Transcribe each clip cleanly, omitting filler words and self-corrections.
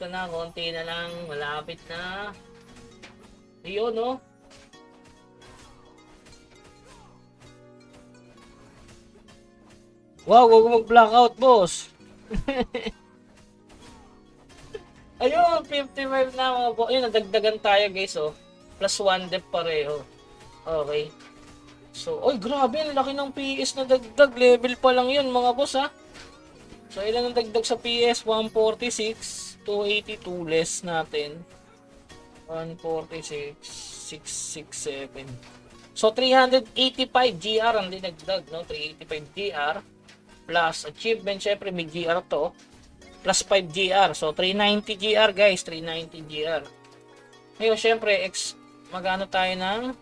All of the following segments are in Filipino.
ito na, konti na lang, malapit na. Ayun, no? Wow, huwag mo mag-blackout, boss. Ayun, 55 na mga boss. Ayun, nadagdagan tayo, guys, oh. Plus 1 dep pareho. Okay. So, oy, grabe, ang laki ng PS na dagdag. Level pa lang yun, mga boss, ha. So, ilan ang dagdag sa PS? 146, 282 less natin. 146, 667. So, 385 GR ang dinagdag, no? 385 GR plus achievement, syempre may GR to. Plus 5 GR. So, 390 GR, guys. 390 GR. Ngayon, syempre, magano tayo ng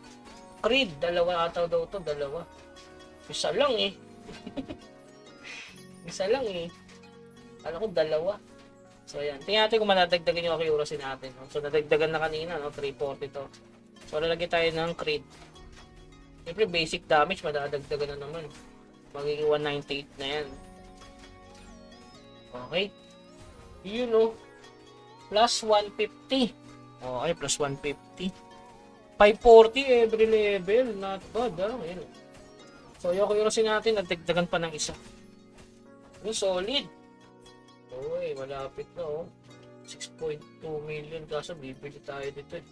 Creed. Dalawa ata daw to, dalawa. Isa lang eh. Isa lang eh. Alam ko, dalawa. So, ayan. Tingnan natin kung manadagdagan yung accuracy natin. No? So, nadagdagan na kanina, no? 340 to. So, lalagyan tayo ng Creed. Siyempre, basic damage, madadagdagan na naman. Magiging 198 na yan. Okay. Yun, no? Plus 150. Okay, plus 150. 540 every level. Not bad, ha? Ayan. So, yung accuracy natin, nadagdagan pa ng isa. Yung solid. Uy, malapit na, oh. 6.2 million. Kaso, bibili tayo dito, eh.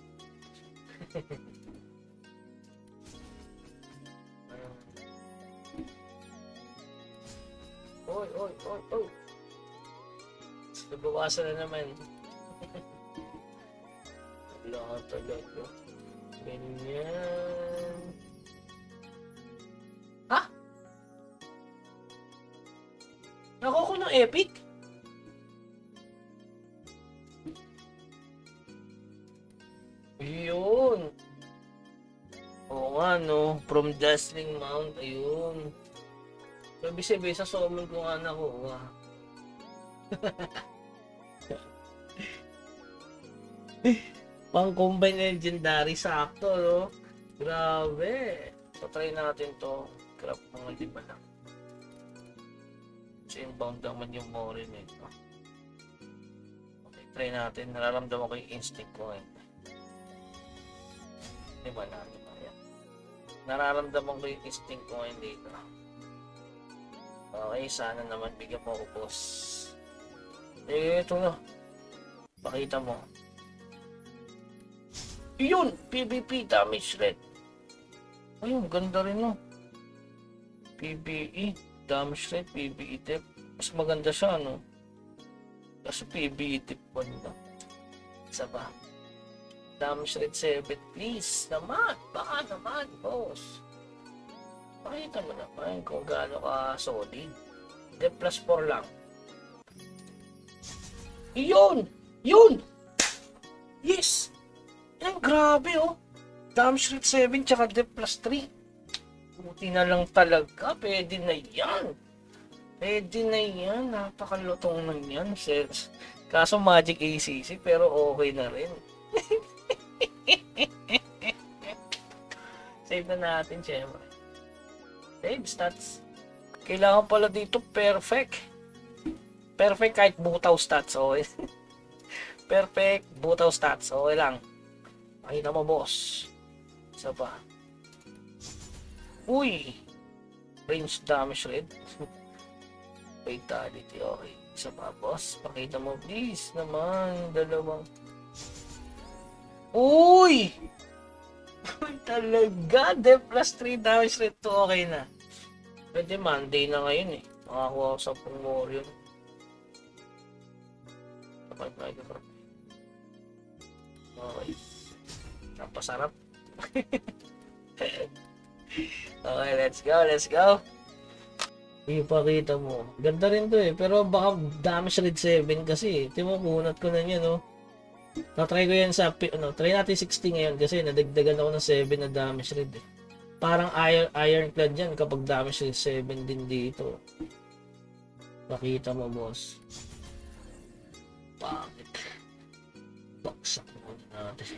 Oy, oy, oy, oy. Nabawasan na naman. Wala talaga. Ganyan. Ha? Nakuha ko ng epic? Ayun. Oo nga, no. From Dazzling Mount. Ayun. Sabi sa summon ko nga nakuha. Pang combine legendary sakto, no? Grabe. So, try natin to. Crap mga lima lang. Kasi inbound naman yung Morin eh. Okay, try natin. Nararamdaman ko yung instinct ko ngayon. Lima na. Nararamdaman ko yung instinct ko ngayon dito. Okay, sana naman bigyan mo ako, boss. Eh, ito na. Pakita mo. Yun! PvP damage rate. Ayun, ganda rin, no? PvE damage rate, PvE tip. Mas maganda siya, no? Kasi PvE tip 1 na. Isa ba? Damage rate 7, please. Naman! Baka naman, boss. Pakita mo naman kung gaano ka solid. Dep plus 4 lang. Yun! Yun! Yes! Yan, grabe, oh. Damage rate 7 tsaka dep plus 3. Buti na lang talaga. Pwede na yan. Pwede na yan. Napakalutong na yan. Kaso Magic ACC pero okay na rin. Save na natin, syempre. Save stats. Kailangan pala dito perfect. Perfect kahit butaw stats. Okay. Perfect butaw stats. Okay lang. Pakita mo, boss. Isa pa. Uy! Range damage rate. Fatality. Okay. Isa pa, boss. Pakita mo, please. Naman. Dalawang. Uy! Talaga. Dep plus 3 damage rate to. Okay na. Pwede Monday na ngayon eh. Makakuha ko sa Warrior. Okay. Napasarap. Okay, let's go, let's go. Ipakita mo. Ganda rin to eh. Pero baka damage rate 7 kasi. Tingnan mo, kunat ko na yan, no? Natry ko yan sa, try natin 60 ngayon kasi nadagdagan ako ng 7 na damage rate eh. Parang ironclad yan kapag damage rate 7 din dito. Pakita mo, boss. Bakit? Baksak muna natin.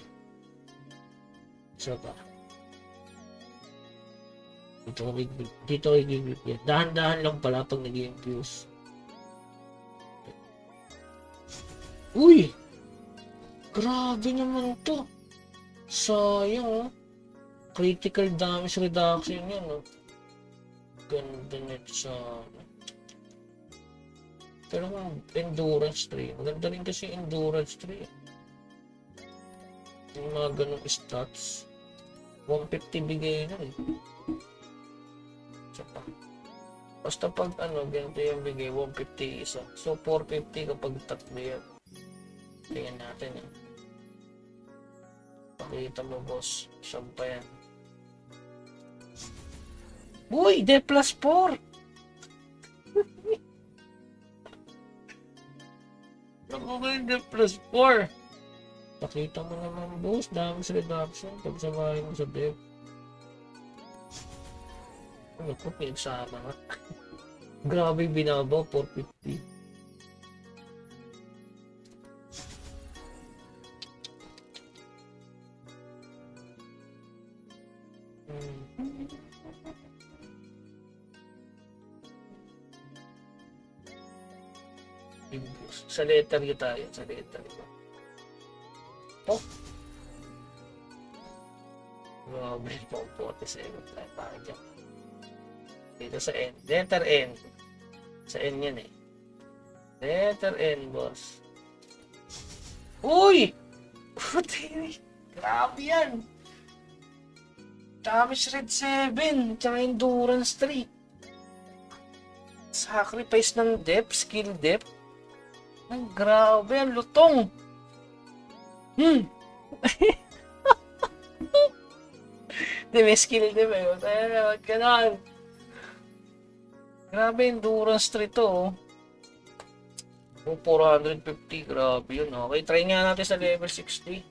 So pa. Dito i-give yan. Dahan-dahan lang pala pag nag-infuse. Uy! Grabe naman to. Sayang, oh. Critical damage reduction yan, oh. Ganda nito sa... Pero kung endurance 3, maganda rin kasi endurance 3. Yung mga ganong stats. 150 bigay na eh. Tsaka. Basta pag ano, ganito yung bigay, 150 isa. So 450 kapag tatlo yan. Tingnan natin eh. Pakita mo boss, siyam pa yan. Uy! D plus 4! Naku ko yung D plus 4! Pakita mo naman boss, damage reduction pag samahin mo sa dev. Ano ko, pinagsama nga. Grabe binabaw, 450. Sa letter yun tayo, sa letter yun. Oh! Grabe, 47 tayo para dyan. Dito sa N. Letter N. Sa N yan eh. Letter N, boss. Uy! Puti! Grabe yan! Damage Red 7, tsaka Endurance 3. Sacrifice ng depth, skill depth. Ang grabe, ang lutong. Di, may skill depth eh. Ba't ganon? Grabe, Endurance 3 to. Oh. 450, grabe yun. Okay, try nga natin sa level 60.